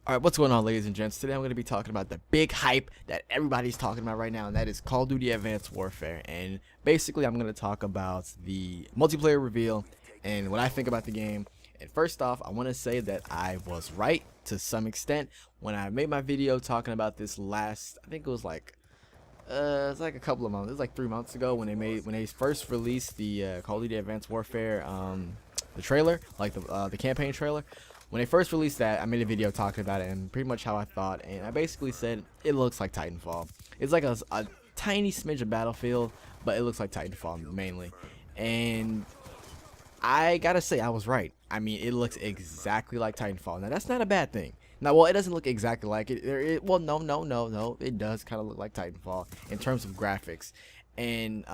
Alright, what's going on, ladies and gents? Today I'm going to be talking about the big hype that everybody's talking about right now, and that is Call of Duty Advanced Warfare. And basically, I'm going to talk about the multiplayer reveal and what I think about the game. And first off, I want to say that I was right to some extent when I made my video talking about this last, I think it was like a couple of months. It was like 3 months ago when they first released the Call of Duty Advanced Warfare the trailer, like the campaign trailer. When they first released that, I made a video talking about it and pretty much how I thought, and I basically said it looks like Titanfall. It's like a tiny smidge of Battlefield, but it looks like Titanfall mainly. And I gotta say, I was right. I mean, it looks exactly like Titanfall. Now, that's not a bad thing. Now, well, it doesn't look exactly like it. Well, no. It does kind of look like Titanfall in terms of graphics. And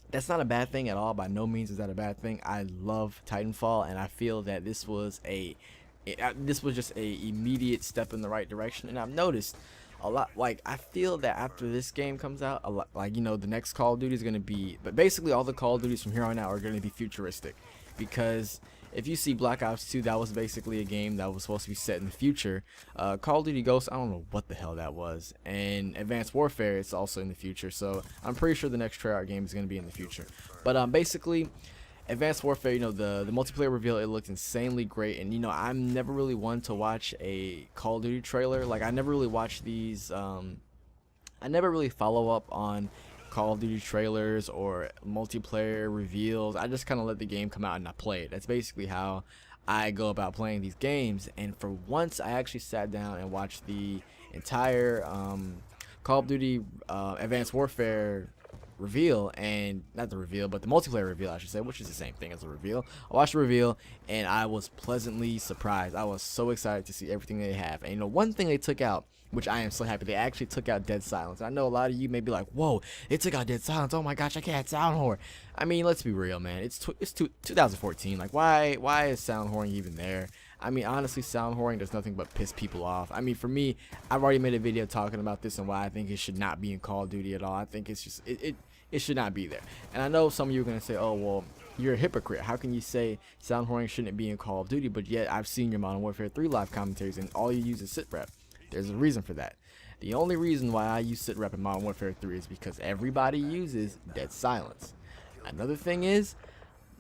that's not a bad thing at all. By no means is that a bad thing. I love Titanfall, and I feel that this was just a immediate step in the right direction. And I've noticed a lot, like, I feel that after this game comes out, a lot, like, you know, the next Call of Duty is going to be, but basically all the Call of Duties from here on out are going to be futuristic, because if you see Black Ops 2, that was basically a game that was supposed to be set in the future. Call of Duty Ghosts, I don't know what the hell that was. And Advanced Warfare, it's also in the future. So I'm pretty sure the next Treyarch game is going to be in the future. But basically, Advanced Warfare, you know, the multiplayer reveal, it looked insanely great. And, you know, I'm never really one to watch a Call of Duty trailer. Like, I never really watch these, I never really follow up on Call of Duty trailers or multiplayer reveals. I just kind of let the game come out and I play it. That's basically how I go about playing these games. And for once, I actually sat down and watched the entire Call of Duty Advanced Warfare reveal, and not the reveal, but the multiplayer reveal, I should say, which is the same thing as the reveal. I watched the reveal and I was pleasantly surprised. I was so excited to see everything they have. And you know, one thing they took out, which I am so happy, they actually took out Dead Silence. I know a lot of you may be like, whoa, they took out Dead Silence, oh my gosh, I can't sound horn. I mean, let's be real, man. It's 2014. Like, why is sound horn even there? I mean, honestly, sound whoring does nothing but piss people off. I mean, for me, I've already made a video talking about this and why I think it should not be in Call of Duty at all. I think it's just, it should not be there. And I know some of you are going to say, oh, well, you're a hypocrite. How can you say sound whoring shouldn't be in Call of Duty? But yet, I've seen your Modern Warfare 3 live commentaries and all you use is sitrep. There's a reason for that. The only reason why I use sitrep in Modern Warfare 3 is because everybody uses Dead Silence. Another thing is,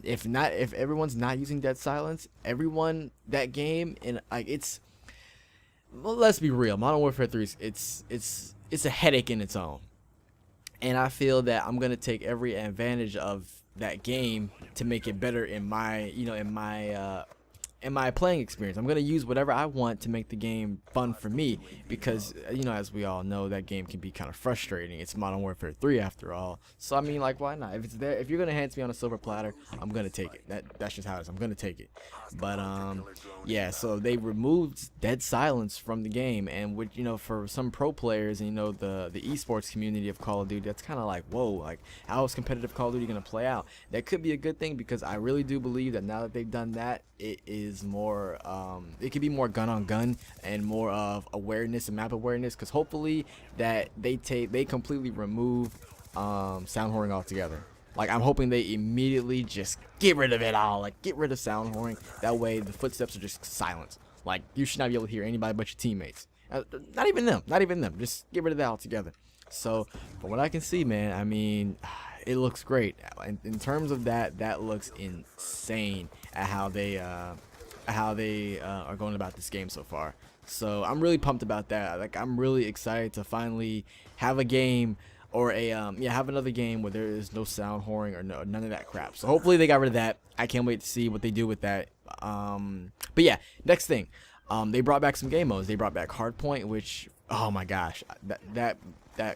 if everyone's not using Dead Silence, everyone that game, and like, it's, well, let's be real, Modern Warfare 3 is it's a headache in its own. And I feel that I'm gonna take every advantage of that game to make it better in my, you know, in my playing experience. I'm gonna use whatever I want to make the game fun for me, because, you know, as we all know, that game can be kind of frustrating. It's Modern Warfare 3 after all. So I mean, like, why not? If it's there, if you're gonna hand it to me on a silver platter, I'm gonna take it. That's just how it is. I'm gonna take it. But yeah, so they removed Dead Silence from the game, and which, you know, for some pro players and, you know, the esports community of Call of Duty, that's kind of like, whoa, like, how is competitive Call of Duty gonna play out? That could be a good thing, because I really do believe that now that they've done that, it is more it could be more gun on gun and more of awareness and map awareness, because hopefully that they completely remove sound whoring altogether. Like, I'm hoping they immediately just get rid of it all, like, get rid of sound whoring. That way the footsteps are just silent. Like, you should not be able to hear anybody but your teammates, not even them, just get rid of that altogether. So from what I can see, man, I mean, it looks great. In terms of that looks insane at how they are going about this game so far. So I'm really pumped about that. Like, I'm really excited to finally have a game, or a have another game where there is no sound whoring or none of that crap. So hopefully they got rid of that. I can't wait to see what they do with that. But yeah, next thing, they brought back some game modes. They brought back Hardpoint, which, oh my gosh, that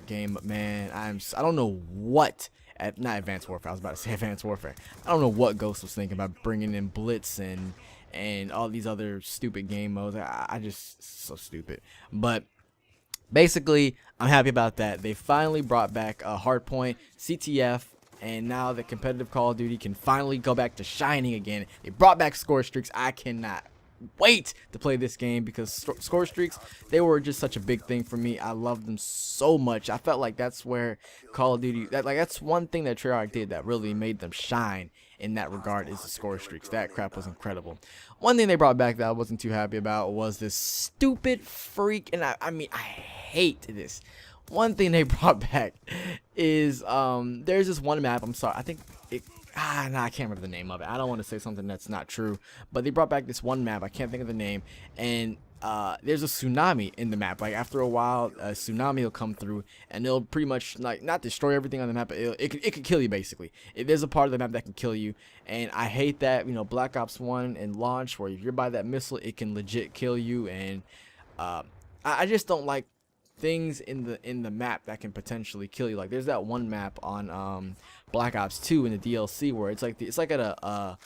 game, man, I don't know what. Not Advanced Warfare, I was about to say Advanced Warfare. I don't know what Ghost was thinking about bringing in Blitz and all these other stupid game modes. I just, so stupid. But basically, I'm happy about that. They finally brought back Hardpoint, CTF, and now the competitive Call of Duty can finally go back to shining again. They brought back score streaks. I cannot wait to play this game because score streaks, they were just such a big thing for me. I loved them so much. I felt like that's where Call of Duty, that's one thing that Treyarch did that really made them shine in that regard, is the score streaks. That crap was incredible. One thing they brought back that I wasn't too happy about was this stupid freak, and I mean, I hate this. One thing they brought back is there's this one map, I'm sorry, I think it, nah, I can't remember the name of it. I don't want to say something that's not true, but they brought back this one map, I can't think of the name, and there's a tsunami in the map. Like, after a while, a tsunami will come through, and it'll pretty much, like, not destroy everything on the map, but it could kill you, basically. There's a part of the map that can kill you, and I hate that. You know, Black Ops 1 and launch, where if you're by that missile, it can legit kill you, and I just don't like things in the map that can potentially kill you. Like, there's that one map on Black Ops 2 in the DLC where it's like it's like at a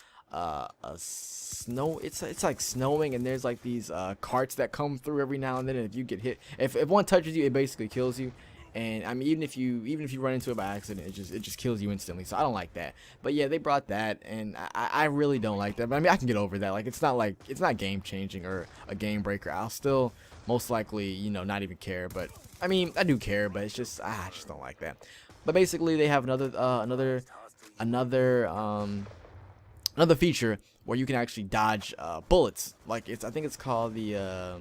snow, it's like snowing, and there's like these carts that come through every now and then, and if you get hit, if one touches you, it basically kills you. And I mean, even if you run into it by accident, it just kills you instantly. So I don't like that. But yeah, they brought that, and I really don't like that. But I mean, I can get over that. Like, it's not game changing or a game breaker. I'll still most likely, you know, not even care. But I mean, I do care, but it's just I just don't like that. But basically, they have another feature where you can actually dodge bullets. Like, I think it's called the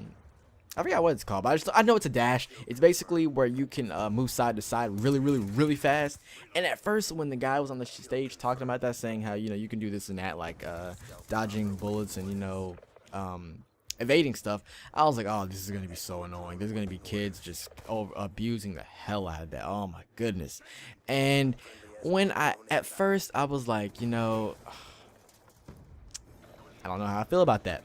I forgot what it's called, but I know it's a dash. It's basically where you can move side to side really fast. And at first, when the guy was on the stage talking about that, saying how, you know, you can do this and that, like dodging bullets and, you know, evading stuff, I was like, oh, this is gonna be so annoying. There's gonna be kids just abusing the hell out of that. Oh my goodness. And when at first I was like, you know, I don't know how I feel about that.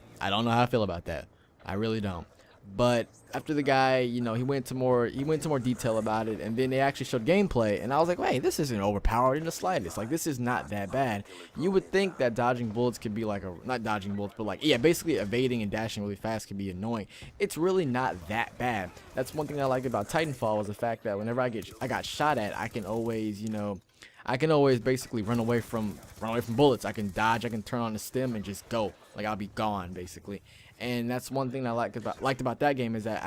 I really don't. But after the guy, you know, he went into more detail about it, and then they actually showed gameplay, and I was like, wait, this isn't overpowered in the slightest. Like, this is not that bad. You would think that dodging bullets could be like not dodging bullets, but like, yeah, basically evading and dashing really fast could be annoying. It's really not that bad. That's one thing I liked about Titanfall, was the fact that whenever I got shot at, I can always, you know, basically run away from bullets. I can dodge, I can turn on the stim and just go. Like, I'll be gone, basically. And that's one thing I liked about that game, is that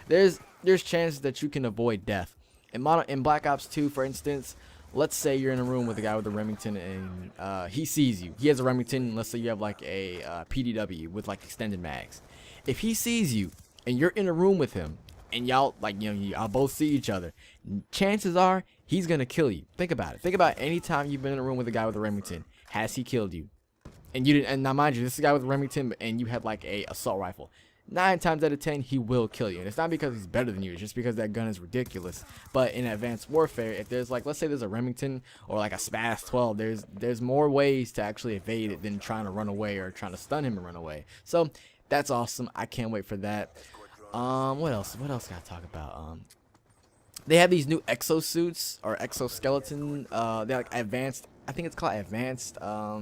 there's chances that you can avoid death. In Black Ops 2, for instance, let's say you're in a room with a guy with a Remington, and he sees you. He has a Remington, and let's say you have like a PDW with like extended mags. If he sees you and you're in a room with him, and y'all, like, you know, y'all both see each other, chances are he's gonna kill you. Think about it. Think about any time you've been in a room with a guy with a Remington. Has he killed you? And you didn't. And now, mind you, this is a guy with a Remington, and you had like a assault rifle. 9 times out of 10, he will kill you. And it's not because he's better than you. It's just because that gun is ridiculous. But in Advanced Warfare, if there's like, let's say there's a Remington or like a Spaz 12, there's more ways to actually evade it than trying to run away or trying to stun him and run away. So that's awesome. I can't wait for that. What else can I talk about? They have these new exosuits or exoskeleton. They're like advanced. I think it's called advanced. I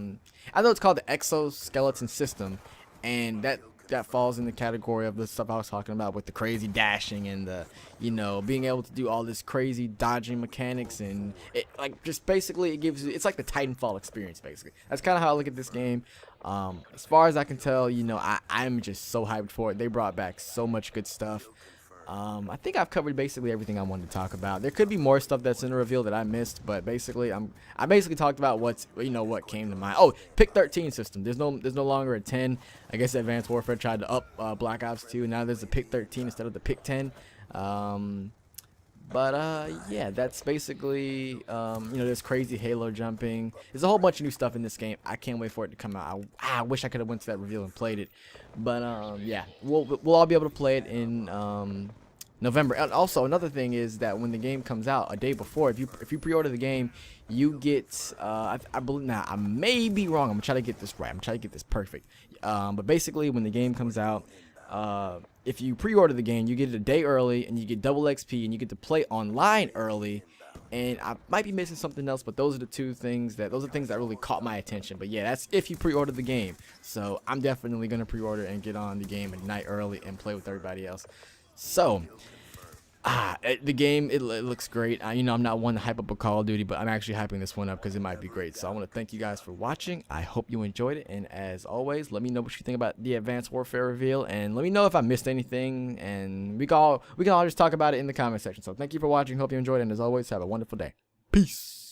know it's called the exoskeleton system, and that falls in the category of the stuff I was talking about with the crazy dashing and the, you know, being able to do all this crazy dodging mechanics, and it, like, just basically it gives you, it's like the Titanfall experience, basically. That's kind of how I look at this game. As far as I can tell, you know, I'm just so hyped for it. They brought back so much good stuff. I think I've covered basically everything I wanted to talk about. There could be more stuff that's in the reveal that I missed, but basically I basically talked about what came to mind. Oh, pick 13 system. There's no longer a 10. I guess Advanced Warfare tried to up Black Ops 2. Now there's a pick 13 instead of the pick 10. Yeah, that's basically, you know, there's crazy Halo jumping. There's a whole bunch of new stuff in this game. I can't wait for it to come out. I wish I could have went to that reveal and played it. But, yeah, we'll all be able to play it in, November. And also, another thing is that when the game comes out a day before, if you pre-order the game, you get, I believe, now, I may be wrong. I'm gonna try to get this right. I'm trying to get this perfect. But basically, when the game comes out, if you pre-order the game, you get it a day early, and you get double XP, and you get to play online early. And I might be missing something else, but those are the things that really caught my attention. But yeah, that's if you pre-order the game. So I'm definitely gonna pre-order and get on the game a night early and play with everybody else. So The game, it looks great. You know, I'm not one to hype up a Call of Duty, but I'm actually hyping this one up because it might be great. So I want to thank you guys for watching. I hope you enjoyed it, and as always, let me know what you think about the Advanced Warfare reveal, and let me know if I missed anything, and we can all just talk about it in the comment section. So thank you for watching. Hope you enjoyed it, and as always, have a wonderful day. Peace.